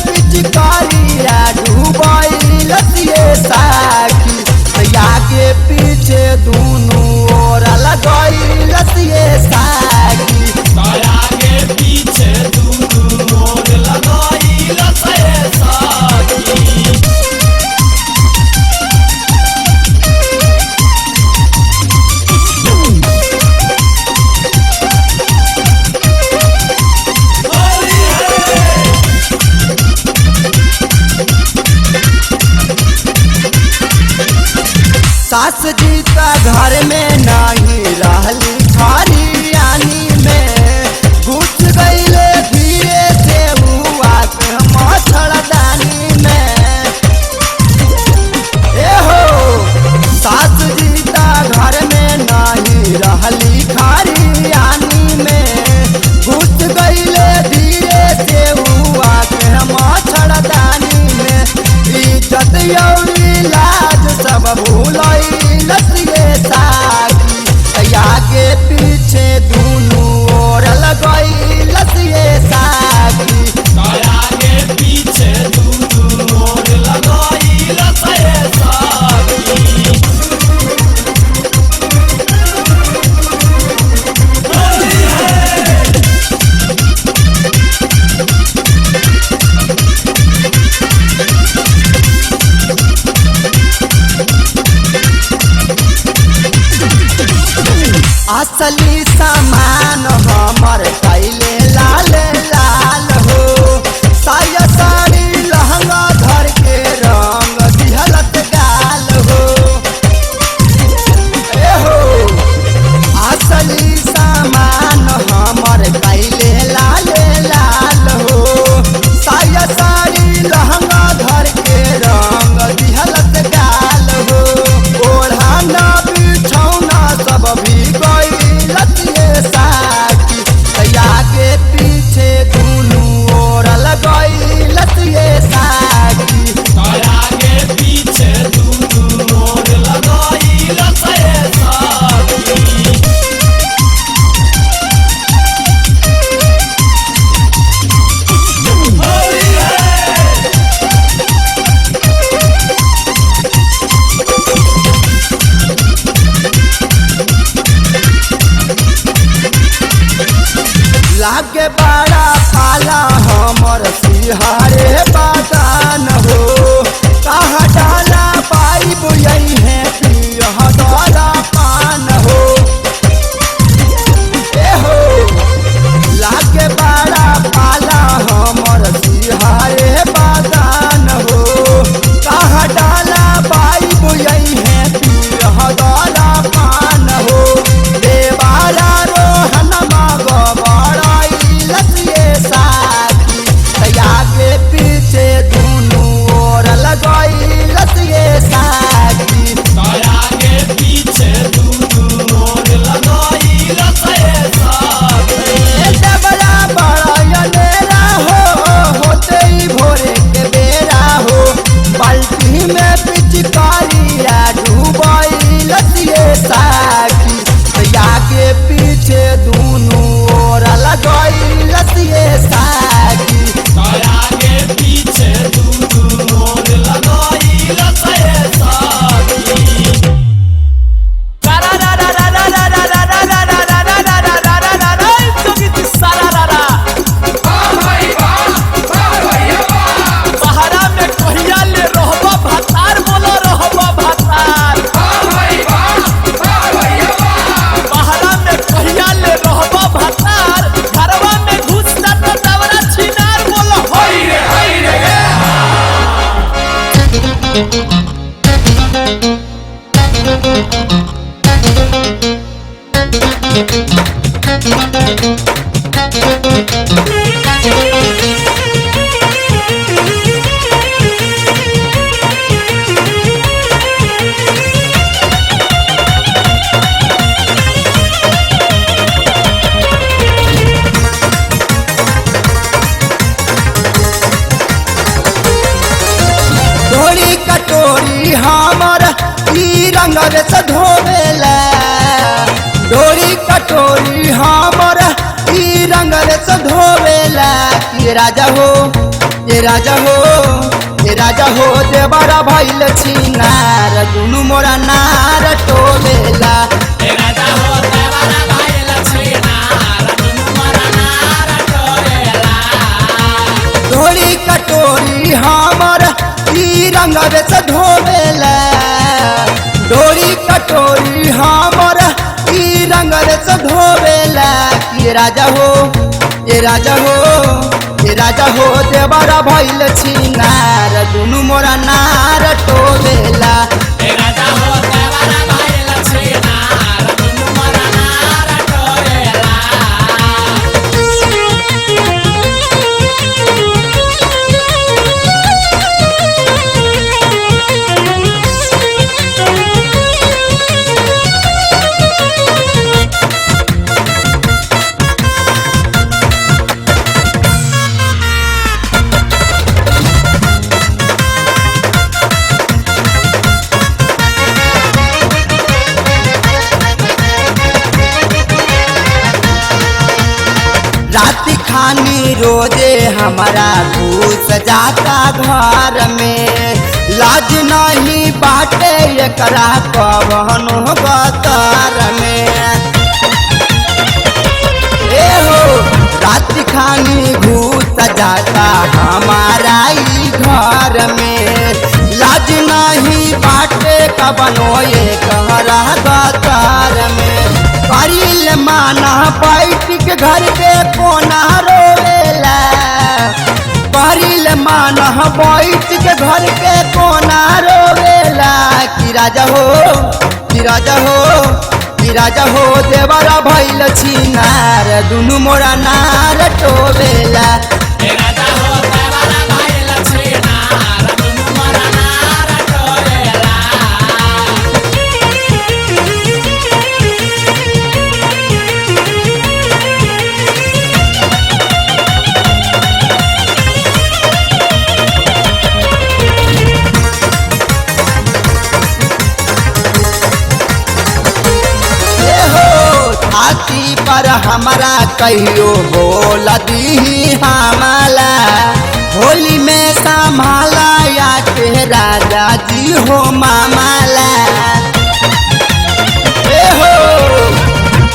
पिचकारिया डूबैलस ये साकी आगे पीछे दूनू ओर लगैलस ये साकी आगे पीछे दूनू ओर लगैलस ये साकी। सास जी का घर में नहीं रहली खरियानी में घुस गईले धीरे से हुआ के मच्छरदानी में। ए हो सास जी का घर में नहीं रहली खरियानी में घुस गईले धीरे से हुआ के मच्छरदानी में। इज्जत यौरी लाज सब भूलैलस ये साकी आगे पीछे दूनू ओर लगैलस ये साकी आगे पीछे दूनू ओर लगैलस ये साकी। असली सामान हमर कैले लाल लाल हो साया साड़ी लहंगा धर के रंग दिहलत गाल हो। ए हो असली सामान हमर कैले लाल लाल हो साया साड़ी लहंगा धर के रंग दिहलत गाल हो। ओढ़ाना बिछौना सब भी गईलस ये साकी आगे पीछे दूनू ओर लगैलस ये साकी आगे पीछे दूनू ओर लगैलस ये साकी। लागे बड़ा पाला हमर सिहारे बागान हो कहाँ डाला पाइब यही है पियह द्वारा पान हो। ए हो लागे बड़ा पाला हमर सिहारे बागान हो कहाँ डाला पाइब यही है पियह द्वारा पान हो। देवारा रोहन मगबड़ैलस ये साकी आगे पीछे दूनू ओर लगैलस ये साकी आगे पीछे दूनू ओर लगैलस ये साकी। बड़ा बड़ा अनेरा हो होते ही भोरे के बेरा हो बाल्टी में पिचकारिया डूबैलस ये साकी आगे पीछे दूनू ओर लगैलस ये साकी आगे पीछे दूनू ओर लगैलस ये साकी। हमर ई रंग से धोवेला डोरी कटोरी हमर ई रंग से धोवेला कि राजा हो ये राजा हो ये राजा हो देवरा भइल छिनार दुनु मोरा नार टोवेला ए राजा हो देवरा भइल छिनार दुनु मोरा नार टोवेला धोरी कटोरी हमर ई रंग से धोवेला धोरी कटोरी हमर ई रंग से धोवेला कि राजा हो ये राजा हो ये राजा हो देवरा भइल छिनार दुनु मोरा नार टोवेला ए राजा हो देवरा भइल छिनार दुनु मोरा नार टोवेला रात खानी रोजे हमारा घूस जाता घर में लाज नहीं बाटे एकरा कवनो गतर में ए हो रात खानी घूस जाता हमारा ई घर में लाज नहीं बाटे कवनो एकरा गतर में परिल माना बैठ के घर के कोना रोवेला परिल माना बैठ के घर के कोना रोवेला कि राजा हो कि राजा हो कि राजा हो देवरा भइल छिनार दुनु मोरा नार टोवेला ए राजा हो देवरा भइल छिनार दुनु मोरा नार टोवेला ए हो छाती पर हमारा कहियो बोल दी हमला होली में संभाला या के राजा जी हो मामला ए हो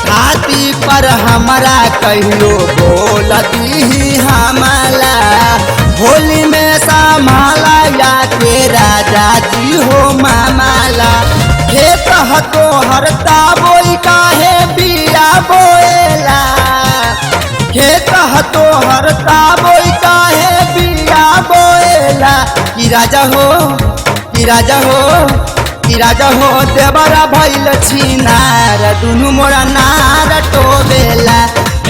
छाती पर हमारा कहियो बोल दी हमला होली में संभाला या के राजा जी हो मामला खेत हतो हरता बोई काहे बिया बोएला खेत हतो हरता बोई काहे बिया बोएला कि राजा हो कि राजा हो कि राजा हो देवरा भइल छिनार दुनु मोरा नार टोवेला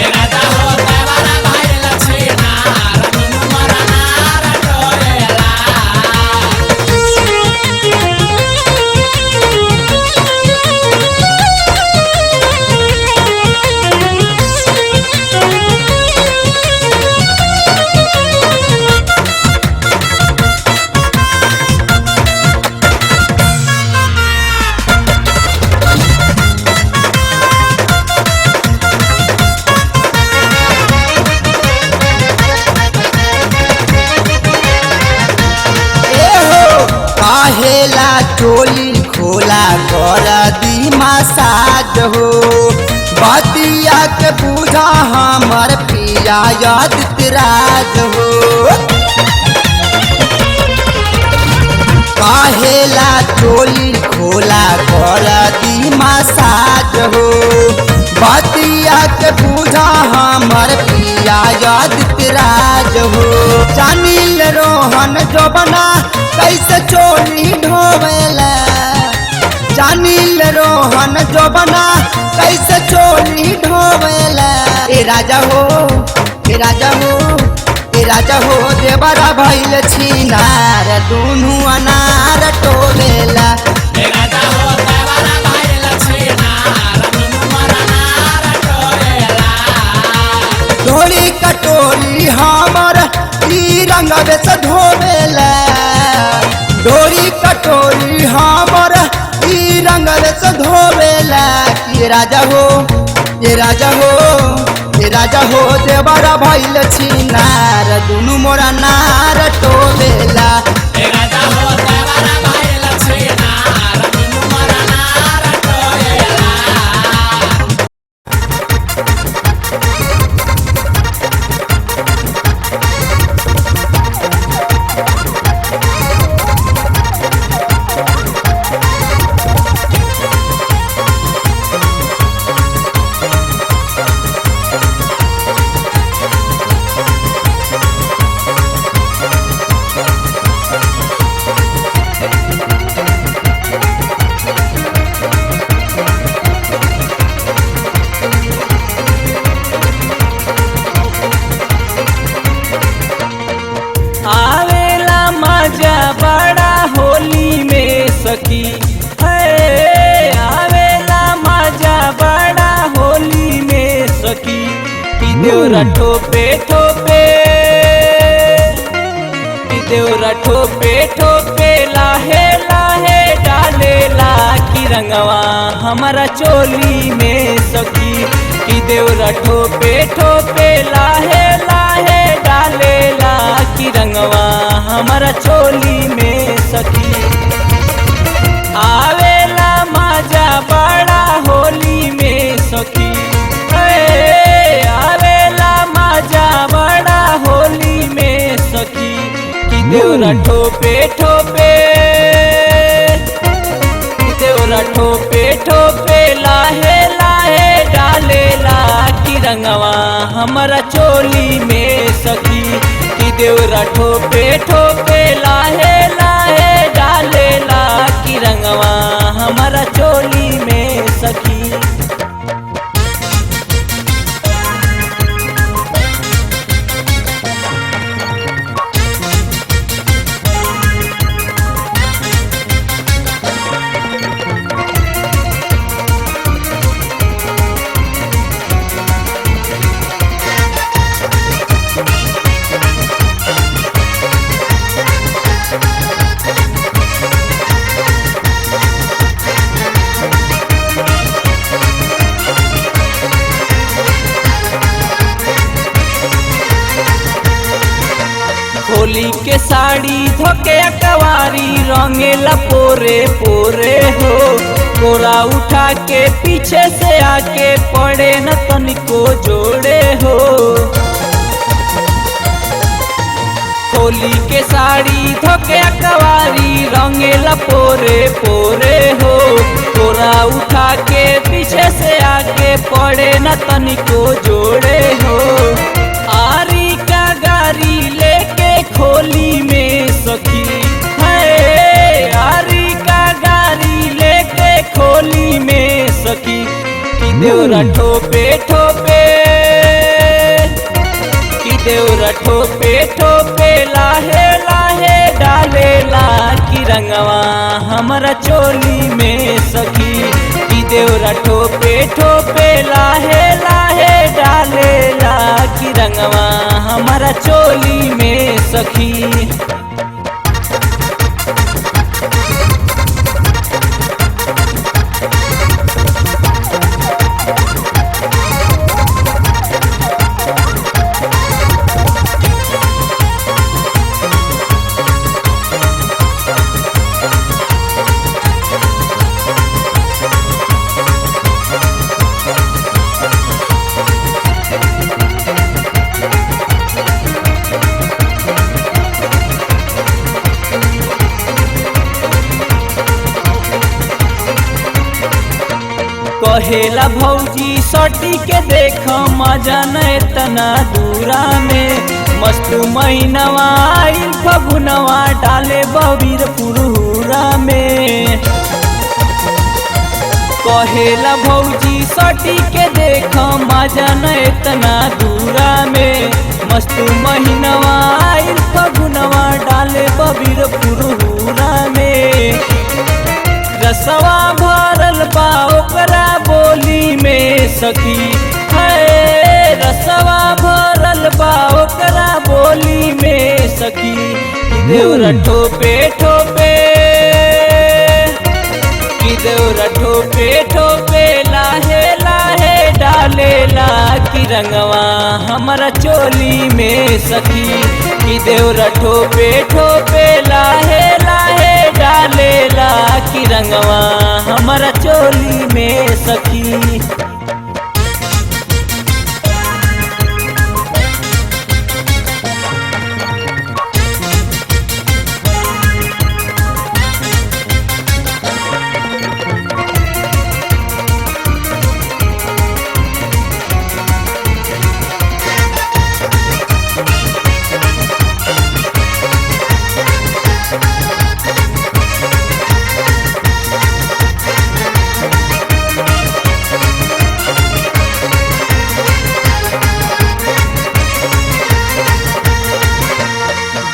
ए राजा हो देवरा भइल छिनार दुनु मोरा नार टोवेला काहेला चोली खोला कर दी मसाज हो बतिया के बूझा हमर पिया यादित राज हो काहेला चोली खोला कर दी मसाज हो बतिया के बूझा हमर पिया यादित राज हो जानिल रोहन जोबना कैसे चोली ढोवेला जानिल रोहन जोबना कैसे चोली ढोवेला ए राजा हो ए राजा हो ए राजा हो देवरा भइल छिनार दुनु अनार टोवेला ए राजा हो देवरा भइल छिनार दुनु मोरा नार टोवेला धोरी कटोरी हमर ई रंग से धोवेला डोरी कटोरी हमर ई रंग से धोवेला कि राजा हो ये राजा हो देवरा भइल छिनार दुनु मोरा नार टोवेला ए राजा हो देवरा भइल छिनार दुनु मोरा नार टोवेला आवेला मजा बड़ा होली में सखी है आवेला मजा बड़ा होली में सखी कि देवरा ठोपे ठोपे कि देवरा ठोपे ठोपे लाहे लाहे डालेला कि रंगवा हमारा चोली में सखी कि देवरा ठोपे ठोपे लाहे लाहे डालेला कि रंगवा हमारा चोली में सखी आवेला मजा बड़ा होली में सखी आवेला मजा बड़ा होली में सखी कि देवरा ठोपे ठोपे कि देवरा ठोपे ठोपे लाहे लाहे डालेला कि रंगवा हमारा चोली में सखी कि देवरा ठोपे ठोपे लाहे लाहे डालेला कि रंगवा हमारा चोली में सखी होली के साड़ी धोके अकवारी रंगेला पोरे पोरे हो कोरा उठा के पीछे से आके पड़े न तनिको जोड़े हो होली के साड़ी धोके अकवारी रंगेला पोरे पोरे हो कोरा उठा के पीछे से आके पड़े न तनिको जोड़े हो आरी का गाड़ी लेके खोली में सखी है आरी का गाड़ी लेके खोली में सखी कि देवरा ठोपे ठोपे कि देवरा ठोपे ठोपे लाहे लाहे डालेला कि रंगवा हमारा चोली में सखी कि देवरा ठोपे ठोपे लाहे लाहे डालेला कि रंगवा हमारा चोली में सखी कहेला भौजी सटी के देख मजा न इतना दूरा में मस्त महीनवा आइल फगुनवा डाले बबीर पुरहुरा में कहेला भौजी सटी के देख मजा न इतना दूरा में मस्त महीनवा आइल फगुनवा डाले बबीर पुरहुरा में रसवा भरल बा ओकरा बोली में सखी है रसवा भरल बा ओकरा बोली में सखी देवरा ठोपे ठोपे कि देवरा ठोपे ठोपे लाहे लाहे डाले डालेला कि रंगवा हमारा चोली में सखी कि देवरा ठोपे ठोपे लाहे लाहे डालेला कि रंगवा हमारा चोली में सखी।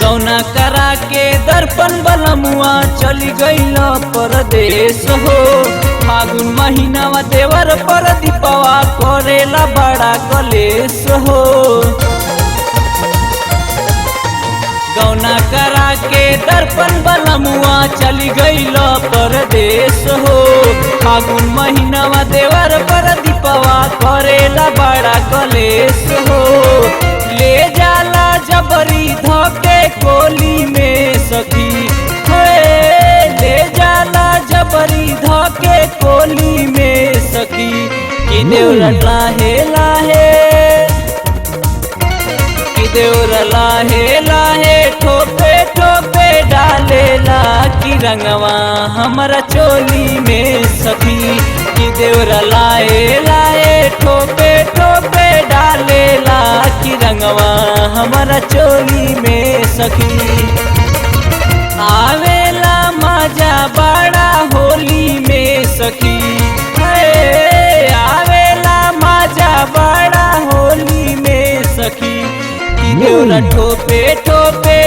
गौना करा के दर्पण बलमुआ चली गईल परदेश हो फागुन महीनावा देवर पर दीपवा करेला बड़ा कलेश हो। गौना करा के दर्पण बलमुआ चली गईल परदेश हो फागुन महीनावा देवर पर दीपवा करेला बड़ा कलेश हो। ले जाला जबरी धोके कोली में सखी ले जाला जबरी धोके कोली में सखी कि देवरा लाहे लाहे कि देवरा लाहे लाहे ठोपे ठोपे डालेला कि रंगवा हमारा चोली में सखी कि देवरा लाहे लाहे ठोपे ठोपे डालेला कि रंगवा हमारा चोली में सखी। आवेला मजा बड़ा होली में सखी आवेला मजा बड़ा होली में सखी कि देवरा ठोपे ठोपे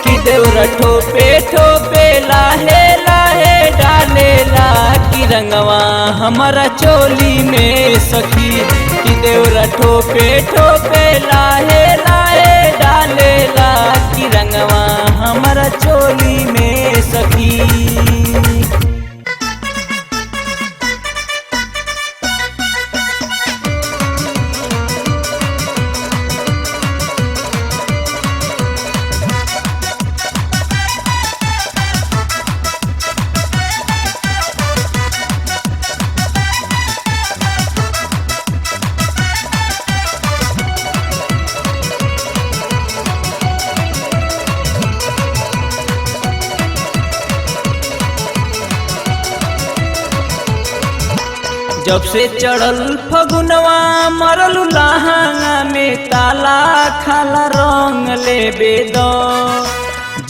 कि देवरा ठोपे ठोपे लाहे लाहे डालेला कि रंगवा हमारा चोली में सखी कि देवरा ठोपे ठोपे लाहे लाहे डालेला कि रंगवा हमारा चोली में सखी। जब से चढ़ल फगुनवा मरल लहंगा में ताला खाला रंग ले बेदो।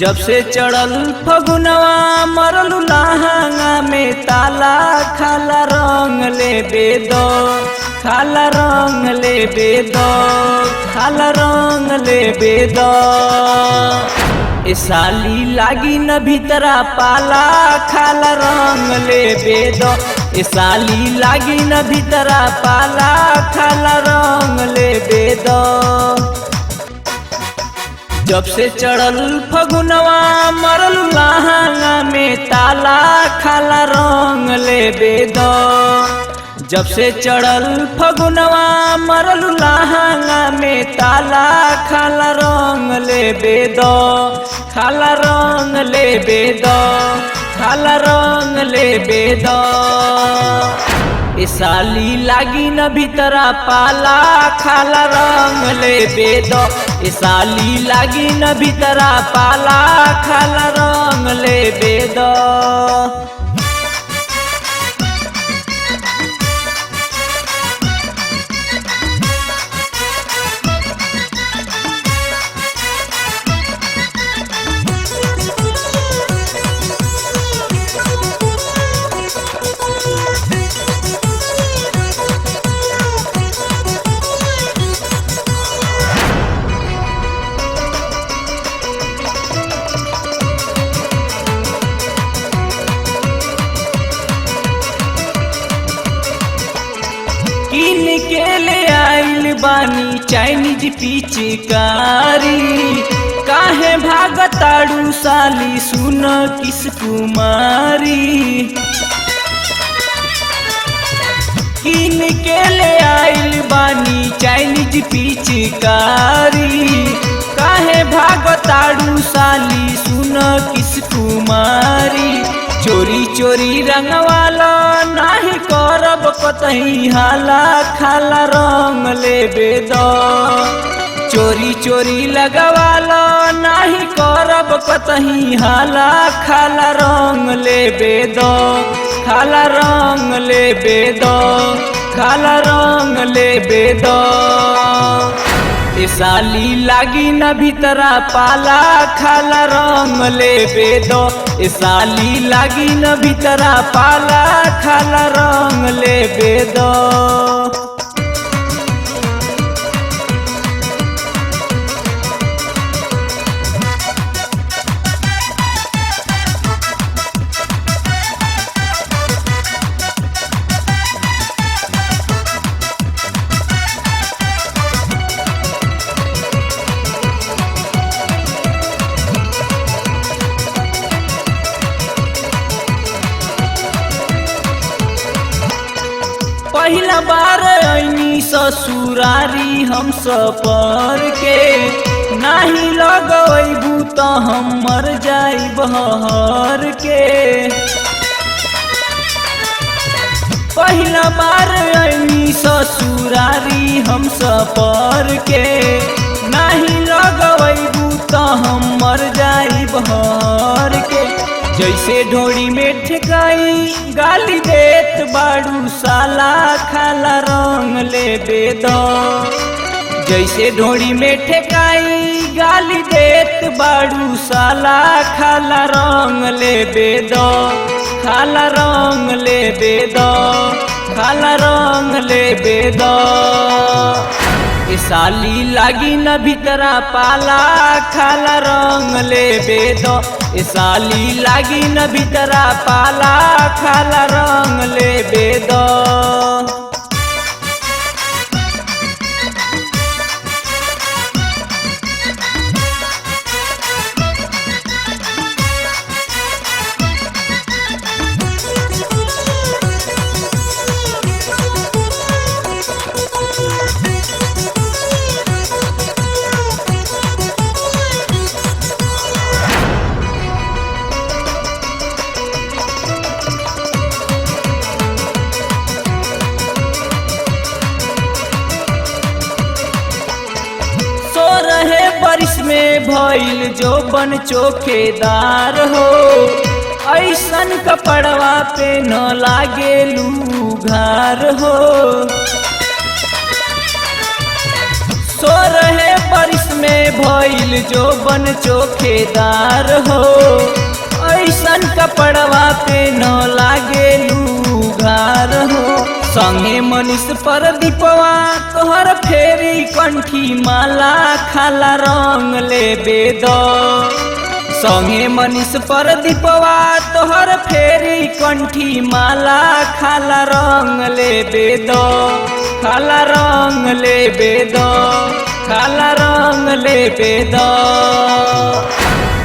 जब से चढ़ल फगुनवा मरल लहंगा में ताला खाला रंग ले बेदो खाला रंग ले बेदो खाला रंग ले बेदो। ए साली लागी न भीतरा पाला खाला रंग ले बेदो ए साली लागी न भीतरा पाला खाला रंग ले बेदो। जब से चढ़ल फगुनवा मरल लहंगा में ताला खाला रंग ले बेदो। जब से चढ़ल फगुनवा मरल लहंगा में ताला खाला रंग ले बेदो खाला रंग ले बेदो खाला रंग ले बेदो। ए साली लागी न भीतरा पाला खाला रंग ले बेदो ए साली लागी न भीतरा पाला खाला रंग ले बेदो। किन के ले आइल बानी चाइनीज पिचकारी काहे भागताड़ू साली सुन किस कुमारी। किन के ले आइल बानी चाइनीज पिचकारी, काहे भागताड़ू साली सुन किस कुमारी। चोरी चोरी रंगवाला नाही करब कतही हाला, खाला रंग लेबे दो। चोरी चोरी लगवाला नाही करब कतही हाला, खाला रंग लेबे दो, खाला रंग लेबे दो, खाला रंग लेबे दो। ए साली लागी न भीतरा पाला, खाला रंग लेबे दो। ए साली लागी न भीतरा पाला, खाला रंग लेबे दो। पहिला बार ऐनी ससुरारी हम सफर के, नाही लगैबू त हम मर जाइब हर के। पहिला बार ऐनी ससुरारी हम सफर के, नाही लगैबू त हम मर जाइब हर के। जैसे ढोड़ी में ठेकाई गाली देत बाड़ू साला, खाला रंग लेबे दो। जैसे ढोड़ी में ठेकाई गाली देत बाड़ू साला, खाला रंग लेबे दो, खाला रंग लेबे दो, खाला रंग लेबे दो। ए साली लागी न भीतरा पाला, खाला रंग लेबे दो। ए साली लागी न भीतरा पाला, खाला रंग लेबे दो। बारिश में भइल जो बन चोखेदार हो, ऐसन कपड़वा पे न लागे लूघार हो। सो रहे बारिश में भइल जो बन चोखेदार हो, ऐसन कपड़वा पे न लागे लूघार हो। संगे मनीष पर दीपवा तोहर फेरी कंठी माला, खाला रंग लेबे दो। संगे मनीष पर दीपवा तोहर फेरी कंठी माला, खाला रंग लेबे दो, खाला रंग लेबे दो, खाला रंग लेबे दो।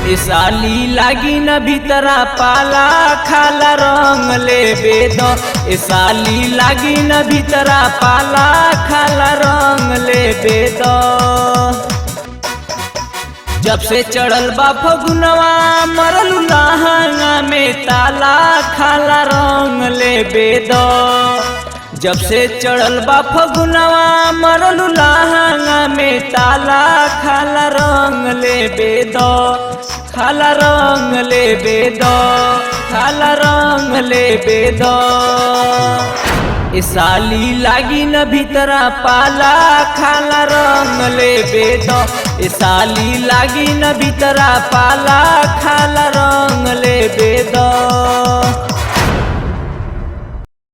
ए साली लागी न भीतरा पाला, खाला रंग लेबे दो। ए साली लागी न भीतरा पाला, खाला रंग लेबे दो। जब से चढ़ल बा फगुनवा मरलू लहंगा में ताला, खाला रंग लेबे दो। जब से चढ़ल बा फगुनवा मरलू लहंगा में ताला, खाला रंग लेबे दो, खाला रंग लेबे दो, खाला रंग लेबे दो। ए साली लागी न भीतरा पाला, खाला रंग लेबे दो। ए साली लागी न भीतरा पाला, खाला रंग लेबे दो।